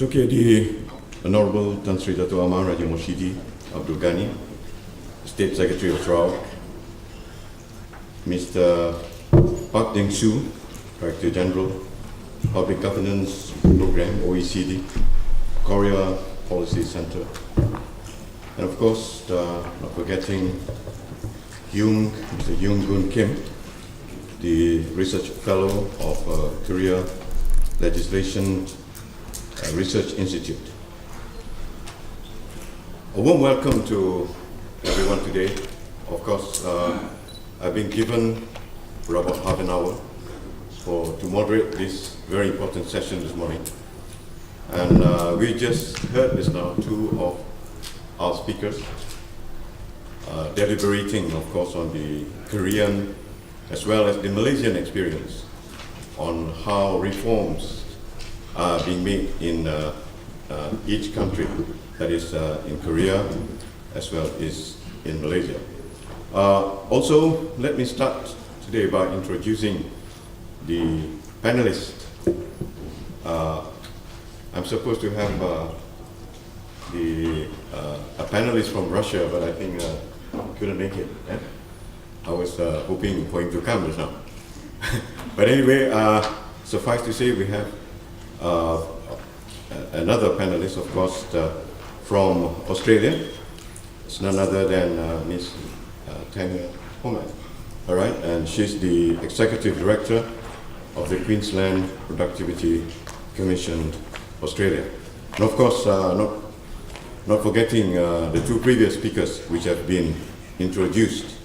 Okay, the Honorable Tan Sri Dato' Amar Raja Morshidi Abdul Ghani, State Secretary of Sarawak, Mr. Park Deng Soo, Director General, Public Governance Program, OECD, Korea Policy Center, and of course, not forgetting Mr. Yoon Gun Kim, the Research Fellow of Korea Legislation Research Institute. A warm welcome to everyone today. Of course, I've been given for about half an hour to moderate this very important session this morning. And we just heard just now two of our speakers deliberating, of course, on the Korean as well as the Malaysian experience on how reforms are being made in each country, that is in Korea as well as in Malaysia. Also, let me start today by introducing the panelists. I'm supposed to have a panelist from Russia, but I think couldn't make it. I was hoping for him to come just now. But anyway, suffice to say, we have another panelist, of course, from Australia. It's none other than Ms. Tanya Homan. All right, and she's the Executive Director of the Queensland Productivity Commission, Australia. And of course, not forgetting the two previous speakers which have been introduced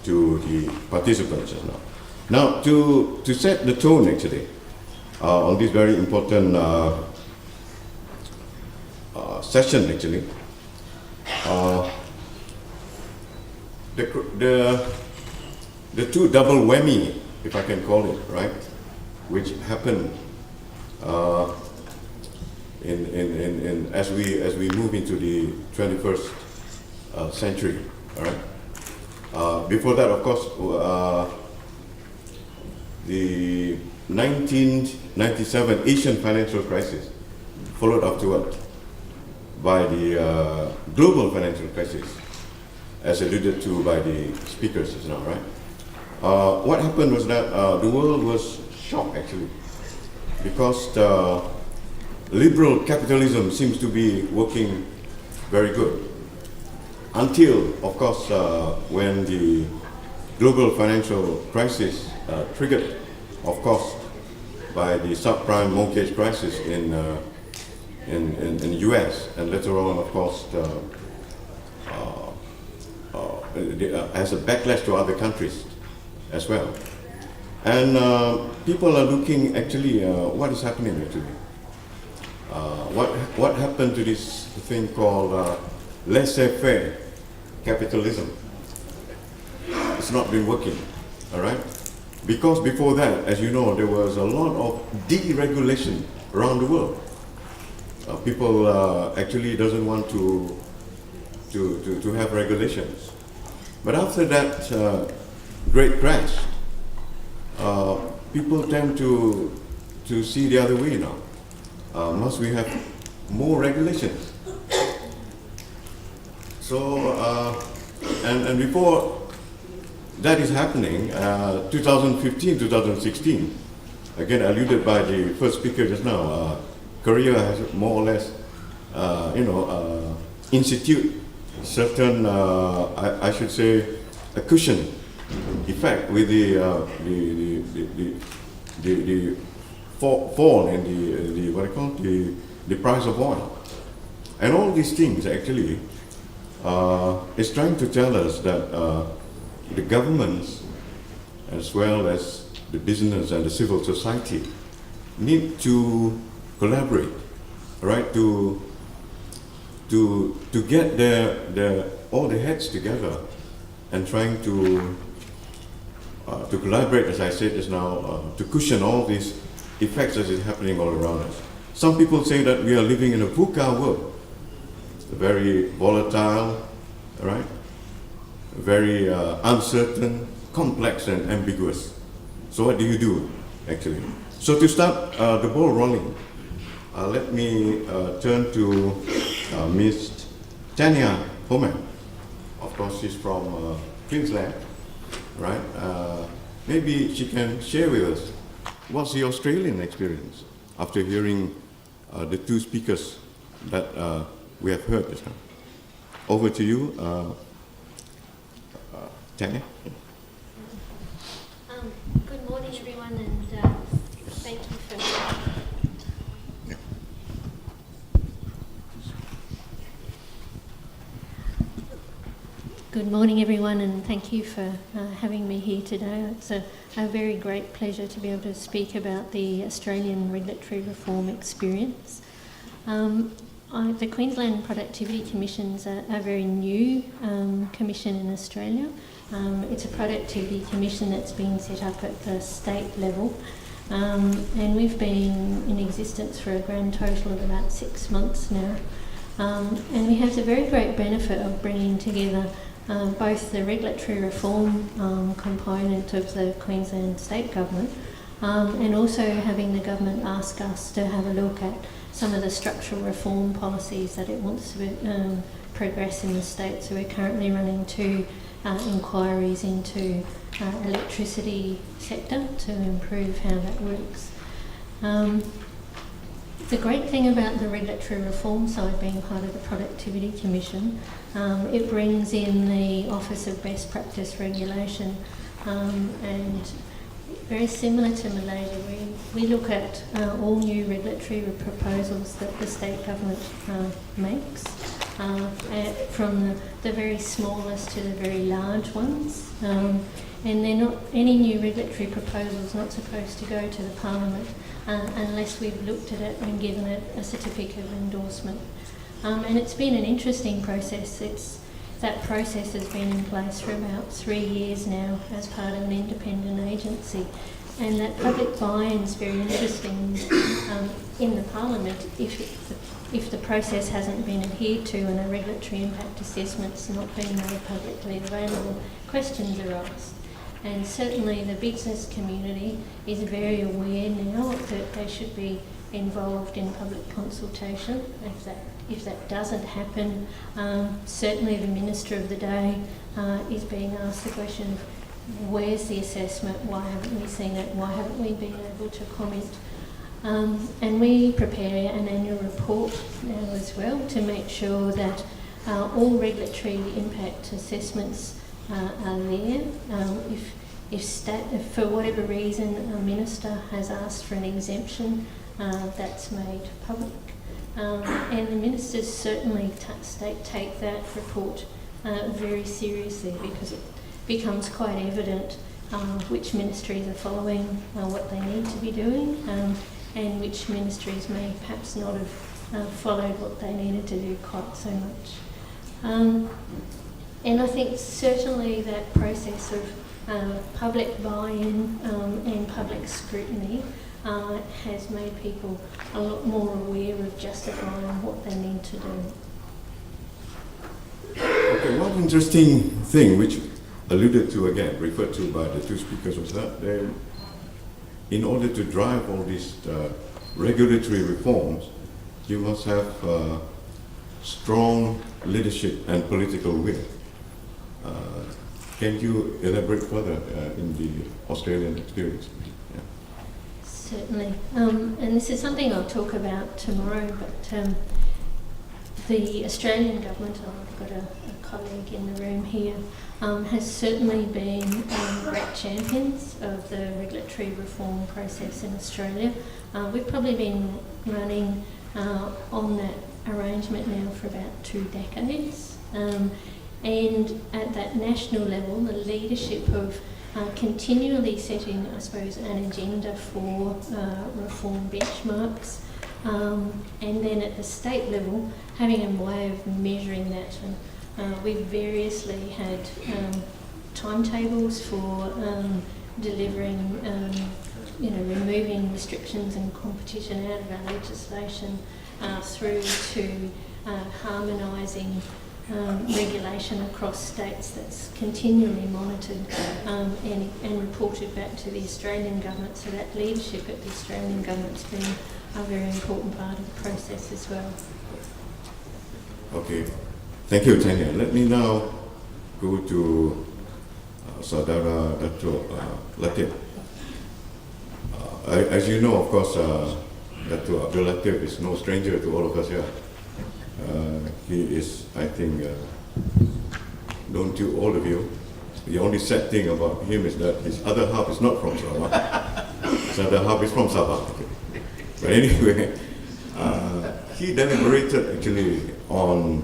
to the participants just now. Now, to set the tone actually, on this very important session actually, the two double whammy, if I can call it, right, which happened as we move into the 21st century, all right. Before that, of course, the 1997 Asian financial crisis, followed afterward by the global financial crisis, as alluded to by the speakers just now, right? What happened was that the world was shocked actually, because liberal capitalism seems to be working very good. Until, of course, when the global financial crisis triggered, of course, by the subprime mortgage crisis in the US, and later on, of course, as a backlash to other countries as well. And people are looking actually what is happening actually. What happened to this thing called laissez-faire capitalism? It's not been working, all right? Because before that, as you know, there was a lot of deregulation around the world. People actually doesn't want to have regulations. But after that great crash, people tend to see the other way now. Must we have more regulations? So, and before that is happening, 2015, 2016, again alluded by the first speaker just now, Korea has more or less, institute certain, I should say, a cushion effect with the fall in the price of oil, and all these things actually is trying to tell us that the governments, as well as the business and the civil society, need to collaborate, right? To get all the heads together and trying to collaborate, as I said just now, to cushion all these effects that is happening all around us. Some people say that we are living in a VUCA world, very volatile, right? Very uncertain, complex, and ambiguous. So what do you do, actually? So to start the ball rolling, let me turn to Ms. Tanya Homan. Of course, she's from Queensland, right? Maybe she can share with us what's the Australian experience after hearing the two speakers that we have heard just now. Over to you, Tanya. Good morning, everyone, and thank you for. Good morning, everyone, and thank you for having me here today. It's a very great pleasure to be able to speak about the Australian regulatory reform experience. The Queensland Productivity Commission's a very new commission in Australia. It's a productivity commission that's been set up at the state level, and we've been in existence for a grand total of about 6 months now. And we have the very great benefit of bringing together both the regulatory reform component of the Queensland state government and also having the government ask us to have a look at some of the structural reform policies that it wants to progress in the state. So we're currently running 2 inquiries into electricity sector to improve how that works. The great thing about the regulatory reform side being part of the Productivity Commission, it brings in the Office of Best Practice Regulation, and very similar to Malaysia, we look at all new regulatory proposals that the state government makes, from the very smallest to the very large ones. And they're not, any new regulatory proposal is not supposed to go to the Parliament unless we've looked at it and given it a certificate of endorsement. And it's been an interesting process. That process has been in place for about 3 years now as part of an independent agency. And that public buy-in is very interesting in the Parliament. If the process hasn't been adhered to and a regulatory impact assessment's not being made publicly available, questions are asked. And certainly the business community is very aware now that they should be involved in public consultation. If that doesn't happen, certainly the Minister of the day is being asked the question of where's the assessment, why haven't we seen it, why haven't we been able to comment? And we prepare an annual report now as well to make sure that all regulatory impact assessments are there. If for whatever reason a minister has asked for an exemption, that's made public. And the ministers certainly take that report very seriously, because it becomes quite evident which ministries are following what they need to be doing, and which ministries may perhaps not have followed what they needed to do quite so much. And I think certainly that process of public buy-in and public scrutiny has made people a lot more aware of justifying what they need to do. Okay, one interesting thing which alluded to again, referred to by the two speakers, was that in order to drive all these regulatory reforms, you must have strong leadership and political will. Can you elaborate further in the Australian experience? Yeah. Certainly. And this is something I'll talk about tomorrow, but the Australian government, I've got a colleague in the room here, has certainly been great champions of the regulatory reform process in Australia. We've probably been running on that arrangement now for about 2 decades. And at that national level, the leadership of continually setting, I suppose, an agenda for reform benchmarks, and then at the state level, having a way of measuring that. And we've variously had timetables for delivering, removing restrictions and competition out of our legislation, through to harmonising regulation across states that's continually monitored and reported back to the Australian government. So that leadership at the Australian government's been a very important part of the process as well. Okay, thank you, Tanya. Let me now go to Saudara Dato' Latif. As you know, of course, Dato' Abdul Latif is no stranger to all of us here. He is, I think, known to all of you. The only sad thing about him is that his other half is not from Sabah. His other half is from Sabah. But anyway, he deliberated actually on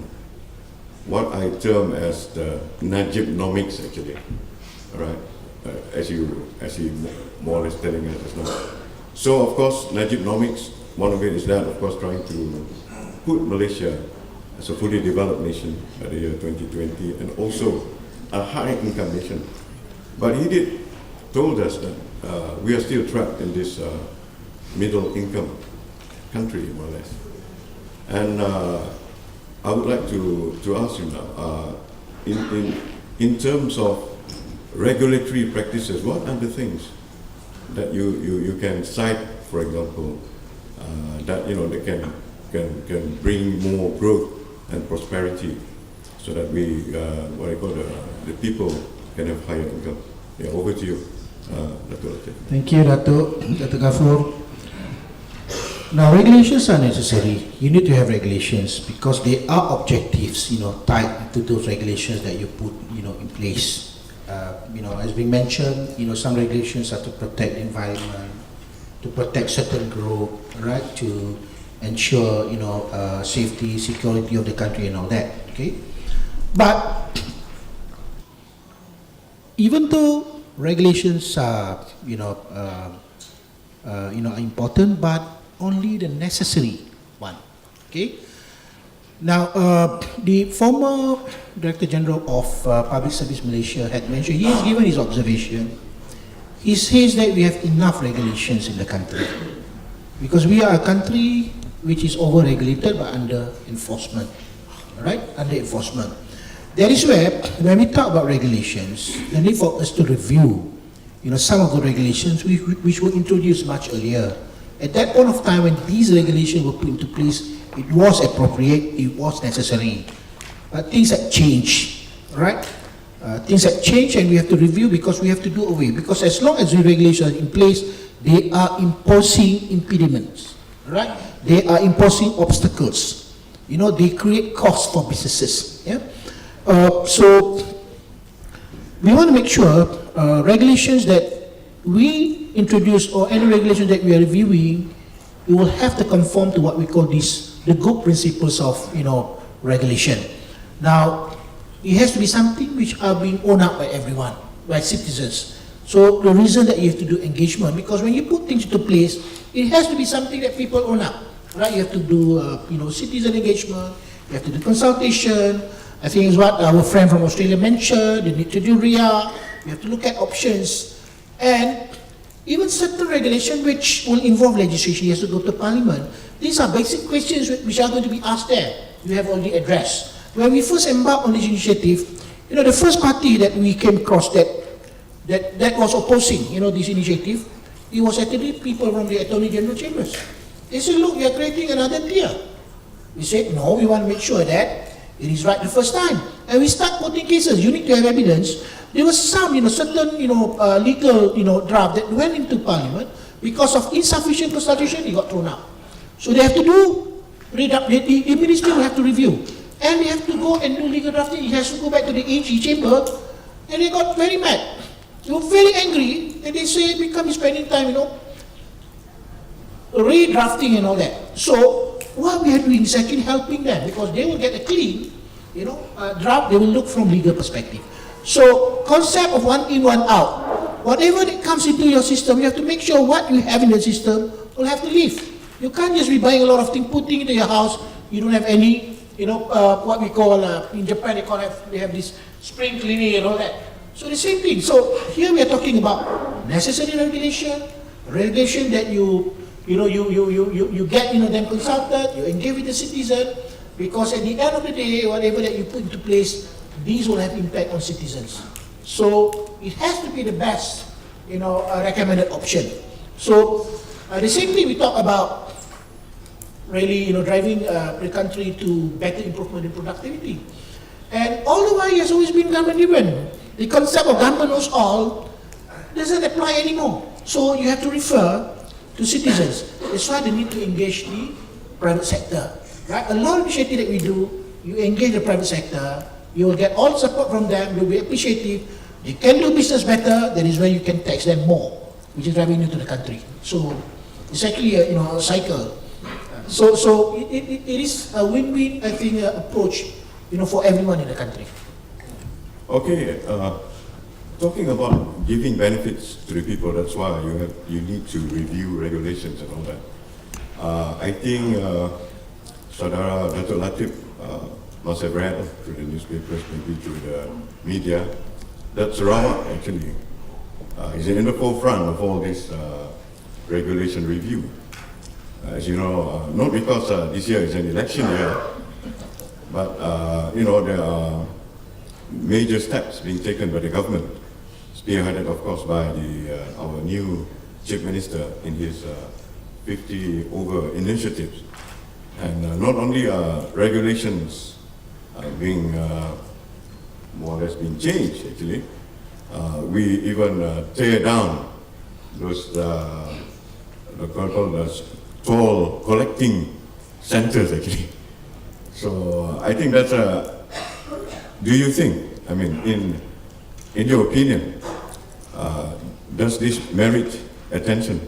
what I term as the Najibnomics actually, all right? As he more or less telling us just now. So of course, Najibnomics, one of it is that, of course, trying to put Malaysia as a fully developed nation by the year 2020 and also a high income nation. But he told us that we are still trapped in this middle income country, more or less. And I would like to ask you now, in terms of regulatory practices, what are the things that you can cite, for example, that can bring more growth and prosperity, so that we, what I call the people can have higher income? Yeah, over to you, Dato' Latif. Thank you, Dato' Ghaffur. Now, regulations are necessary. You need to have regulations because there are objectives, tied to those regulations that you put, in place. As we mentioned, some regulations are to protect the environment, to protect certain group, right? To ensure, safety, security of the country and all that. Okay, but even though regulations are, are important, but only the necessary one. Okay. Now, the former Director General of Public Service Malaysia had mentioned, he has given his observation. He says that we have enough regulations in the country because we are a country which is over-regulated but under enforcement, right? Under enforcement. That is where, when we talk about regulations, the need for us to review, some of the regulations which were introduced much earlier. At that point of time, when these regulations were put into place, it was appropriate, it was necessary. But things have changed, right? Things have changed and we have to review because we have to do away. Because as long as the regulations are in place, they are imposing impediments, right? They are imposing obstacles. They create costs for businesses. Yeah? So we want to make sure regulations that we introduce or any regulations that we are reviewing, we will have to conform to what we call the good principles of regulation. Now, it has to be something which are being owned up by everyone, by citizens. So the reason that you have to do engagement, because when you put things into place, it has to be something that people own up, right? You have to do citizen engagement, you have to do consultation. I think is what our friend from Australia mentioned. You need to do RIA. You have to look at options, and even certain regulation which will involve legislation has to go to Parliament. These are basic questions which are going to be asked there. You have already addressed. When we first embarked on this initiative, the first party that we came across that was opposing, this initiative, it was actually people from the Attorney General Chambers. They said, look, we are creating another tier. We said, no, we want to make sure that it is right the first time. And we start putting cases. You need to have evidence. There was some, certain, legal, draft that went into Parliament because of insufficient consultation. It got thrown out. So they have to do, the ministry will have to review, and they have to go and do legal drafting. It has to go back to the AG chamber, and they got very mad. They were very angry, and they say we can't be spending time, redrafting and all that. So what we are doing is actually helping them because they will get a clean, draft. They will look from legal perspective. So concept of one in, one out. Whatever that comes into your system, you have to make sure what you have in the system will have to leave. You can't just be buying a lot of things, putting into your house. You don't have any, what we call in Japan they have this spring cleaning and all that. So the same thing. So here we are talking about necessary regulation that you get them consulted, you engage with the citizen, Because at the end of the day, whatever that you put into place, these will have impact on citizens. So it has to be the best, recommended option. So the same thing we talk about, really, driving the country to better improvement in productivity. And all the while, it has always been government-driven. The concept of government knows all doesn't apply anymore. So you have to refer to citizens. That's why they need to engage the private sector. Right? A lot of initiative that we do, you engage the private sector, you will get all support from them, you'll be appreciative, they can do business better, that is when you can tax them more, which is revenue to the country. So it's actually a cycle. So it is a win-win, I think, approach, for everyone in the country. Okay, talking about giving benefits to the people, that's why you need to review regulations and all that. I think Saudara Datuk Latif must have read through the newspapers, maybe through the media, that Sarawak actually is in the forefront of all this regulation review. As you know, not because this year is an election year, but there are major steps being taken by the government, spearheaded of course by our new Chief Minister in his 50 over initiatives. And not only are regulations being more or less being changed actually, we even tear down those toll collecting centers actually. So I think that's do you think, I mean, in your opinion, does this merit attention?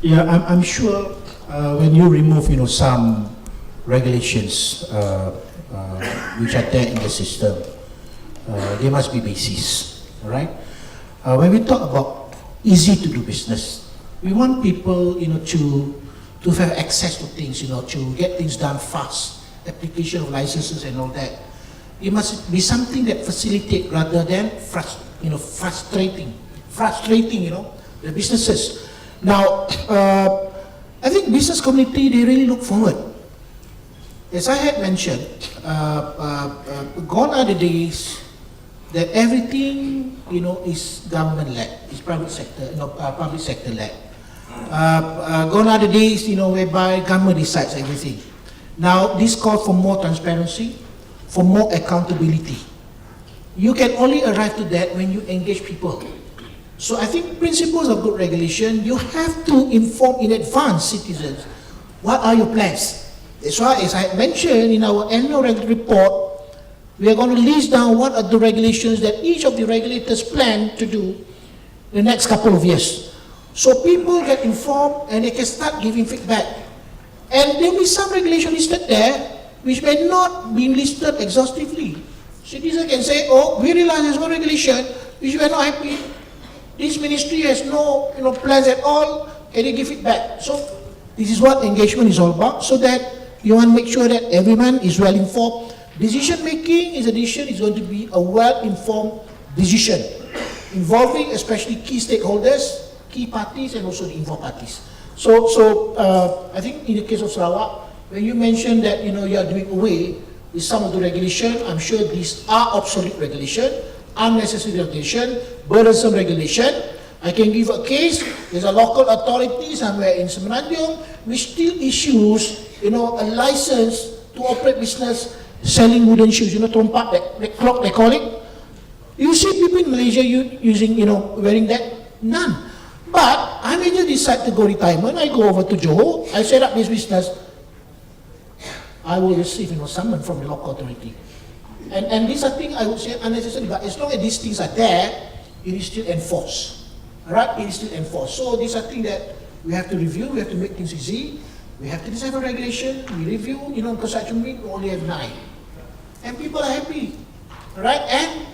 Yeah, I'm sure when you remove, some regulations which are there in the system, there must be basis, all right? When we talk about easy to do business, we want people, to have access to things, to get things done fast, application of licenses and all that. It must be something that facilitate rather than frustrating, the businesses. Now, I think business community, they really look forward. As I had mentioned, gone are the days that everything, is government-led, is private sector, public sector-led. Gone are the days, whereby government decides everything. Now, this calls for more transparency, for more accountability. You can only arrive to that when you engage people. So I think principles of good regulation, you have to inform in advance citizens, what are your plans? That's why, as I mentioned in our annual regulatory report, we are going to list down what are the regulations that each of the regulators plan to do in the next couple of years. So people get informed and they can start giving feedback. And there will be some regulation listed there which may not be listed exhaustively. Citizens can say, oh, we realize there's one regulation which we are not happy. This ministry has no plans at all. Can they give feedback? So this is what engagement is all about, so that you want to make sure that everyone is well informed. Decision making is going to be a well informed decision involving especially key stakeholders, key parties, and also the involved parties. So I think in the case of Sarawak, when you mentioned that you are doing away with some of the regulation, I'm sure these are obsolete regulation, unnecessary regulation, burdensome regulation. I can give a case. There's a local authority somewhere in Semenanjung which still issues, a license to operate business selling wooden shoes. Trompak, that clock they call it. You see people in Malaysia using, wearing that? None. But I may just decide to go retirement. I go over to Johor. I set up this business. I will receive, summon from the local authority. And these are things I would say unnecessary. But as long as these things are there, it is still enforced. Right? It is still enforced. So these are things that we have to review. We have to make things easy. We have to decide on regulation. We review. Construction week, we only have 9. And people are happy. Right? And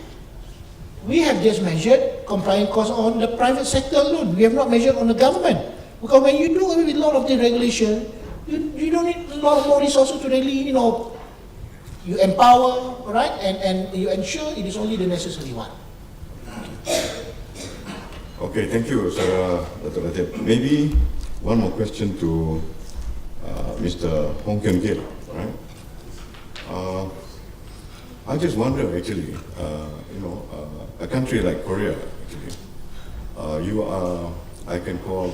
we have just measured compliance costs on the private sector alone. We have not measured on the government. Because when you do away with a lot of the regulation, you don't need a lot of more resources to really, you empower, right? And you ensure it is only the necessary one. Okay, thank you, Dr. Latif. Maybe one more question to Mr. Hong Kyun Gil, right? I just wonder actually, a country like Korea, actually, you are, I can call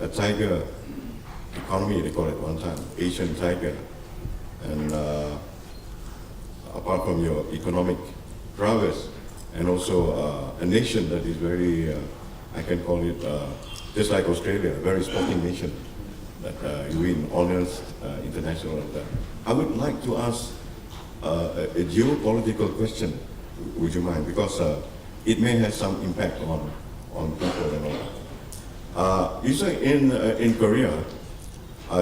a tiger economy, they call it one time, Asian tiger. And apart from your economic prowess, and also a nation that is very, I can call it, just like Australia, a very sporting nation, that you win honors international. I would like to ask a geopolitical question, would you mind? Because it may have some impact on people and all that. You say in Korea,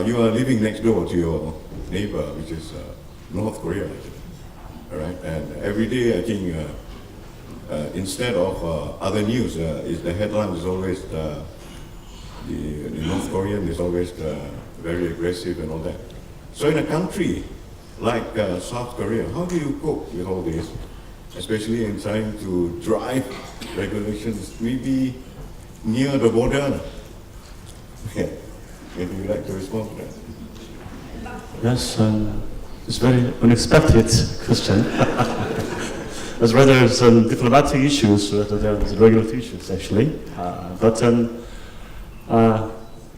you are living next door to your neighbor, which is North Korea, actually. All right, and every day I think instead of other news, the headline is always the North Korean is always very aggressive and all that. So in a country like South Korea, how do you cope with all this, especially in trying to drive regulations maybe near the border? Yeah. Maybe you'd like to respond to that. Yes, it's a very unexpected question. There's rather some diplomatic issues rather than regulatory issues, actually. But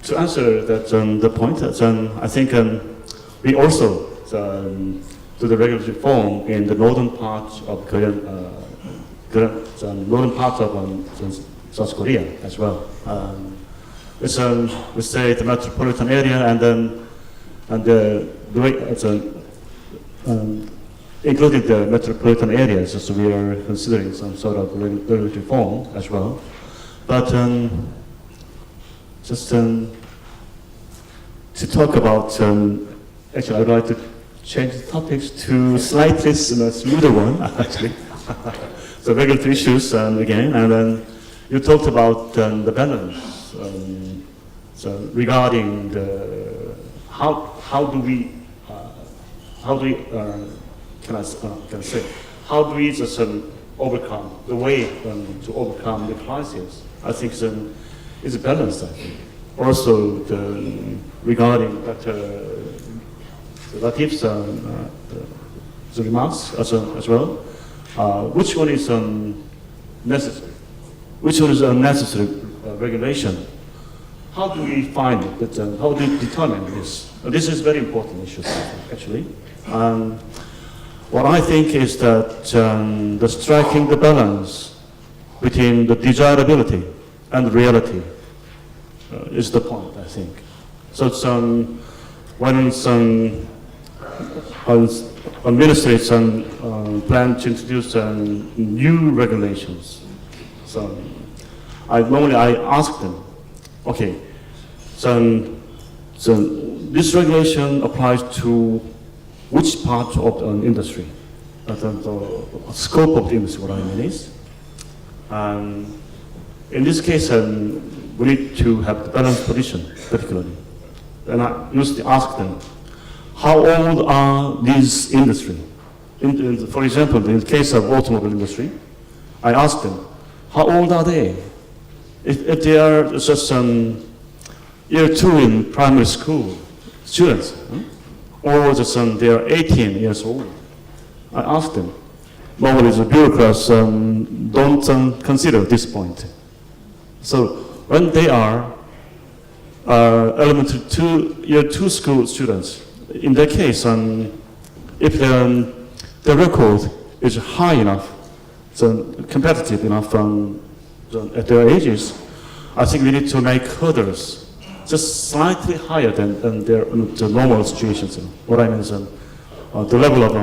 to answer that, the point, I think we also do the regulatory reform in the northern part of northern part of South Korea as well. It's we say the metropolitan area, including the metropolitan areas, so we are considering some sort of regulatory reform as well. But just to talk about, actually, I'd like to change the topics to slightly smoother one, actually. So regulatory issues again, and then you talked about the balance. So regarding the how do we can I say how do we just overcome the way to overcome the crisis? I think it's a balance. I think also regarding that Latif's the remarks as well. Which one is necessary? Which one is unnecessary regulation? How do we find it? How do we determine this? This is a very important issue, actually. What I think is that the striking the balance between the desirability and reality is the point, I think. So when some administrators plan to introduce new regulations, so normally I ask them, okay, so this regulation applies to which part of the industry? The scope of the industry, what I mean is. In this case, we need to have the balanced position, particularly. And I used to ask them, how old are these industry? For example, in the case of automobile industry, I asked them, how old are they? If they are just year 2 in primary school students, or just they are 18 years old, I asked them. Normally the bureaucrats don't consider this point. So when they are elementary year 2 school students, in that case, if the record is high enough, so competitive enough at their ages, I think we need to make hurdles just slightly higher than their normal situations. What I mean is the level of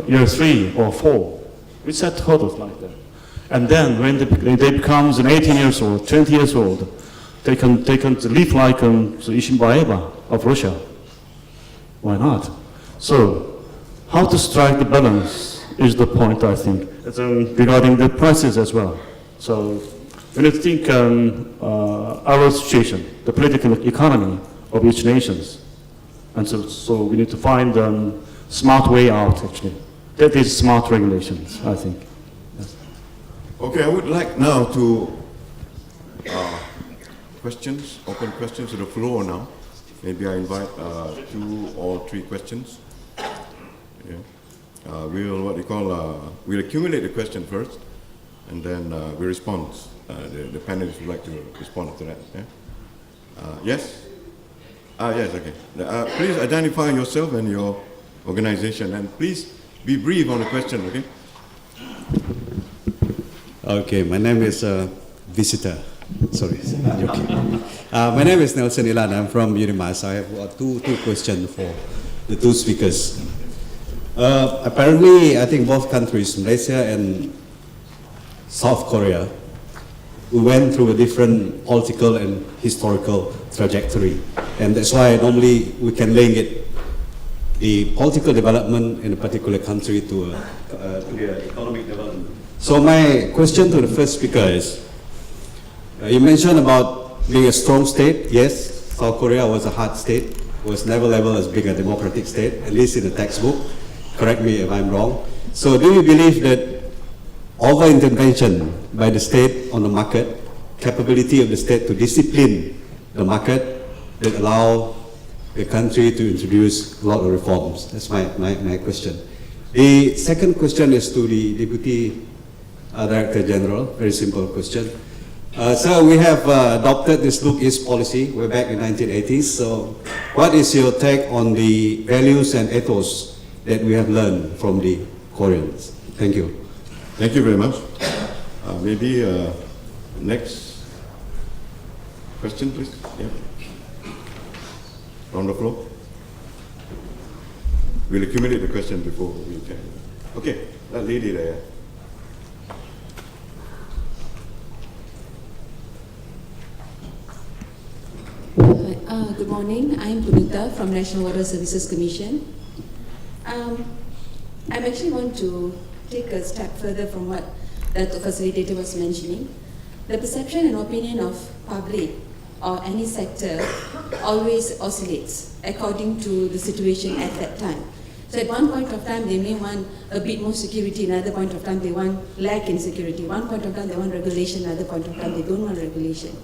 year 3 or 4. We set hurdles like that. And then when they become 18 years old, 20 years old, they can live like Ishimbaeva of Russia. Why not? So how to strike the balance is the point, I think. It's, regarding the prices as well. So when you think our situation, the political economy of each nation, and so we need to find smart way out, actually. That is smart regulations, I think. Yes. Okay, I would like now to open questions to the floor now. maybe I invite 2 or 3 questions. Yeah. We'll accumulate the question first, and then we respond. The panelists would like to respond to that. Yeah? Yes? Yes, okay. Please identify yourself and your organization, and please be brief on the question, okay? Okay, my name is Visitor. Sorry, okay. My name is Nelson Ilan. I'm from Unimas. I have two questions for the 2 speakers. Apparently, I think both countries, Malaysia and South Korea, we went through a different political and historical trajectory. And that's why normally we can link it, the political development in a particular country to the economic development. So my question to the first speaker is, you mentioned about being a strong state. Yes, South Korea was a hard state, was never labeled as being a democratic state, at least in the textbook. Correct me if I'm wrong. So do you believe that over-intervention by the state on the market, capability of the state to discipline the market, that allow the country to introduce a lot of reforms? That's my question. The second question is to the Deputy Director General. Very simple question. So we have adopted this Look East policy way back in 1980s. So what is your take on the values and ethos that we have learned from the Koreans? Thank you. Thank you very much. Maybe next question, please. Yeah. From the floor. We'll accumulate the question before we can. Okay, that lady there. Good morning. I'm Punita from National Water Services Commission. I actually want to take a step further from what the facilitator was mentioning. The perception and opinion of public or any sector always oscillates according to the situation at that time. So at one point of time, they may want a bit more security, another point of time they want lack in security. One point of time they want regulation, another point of time they don't want regulation.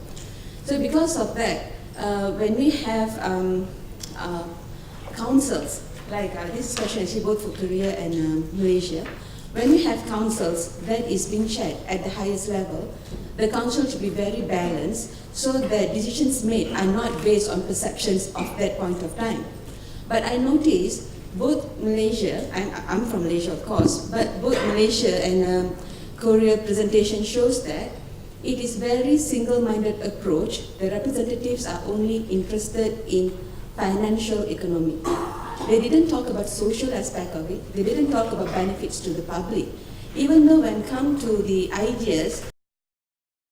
So because of that, when we have councils, like this question actually both for Korea and Malaysia, when we have councils that is being chaired at the highest level, the council should be very balanced so that decisions made are not based on perceptions of that point of time. But I noticed both Malaysia, I'm from Malaysia of course, but both Malaysia and Korea presentation shows that it is very single-minded approach. The representatives are only interested in financial economy. They didn't talk about social aspect of it. They didn't talk about benefits to the public. Even though when come to the ideas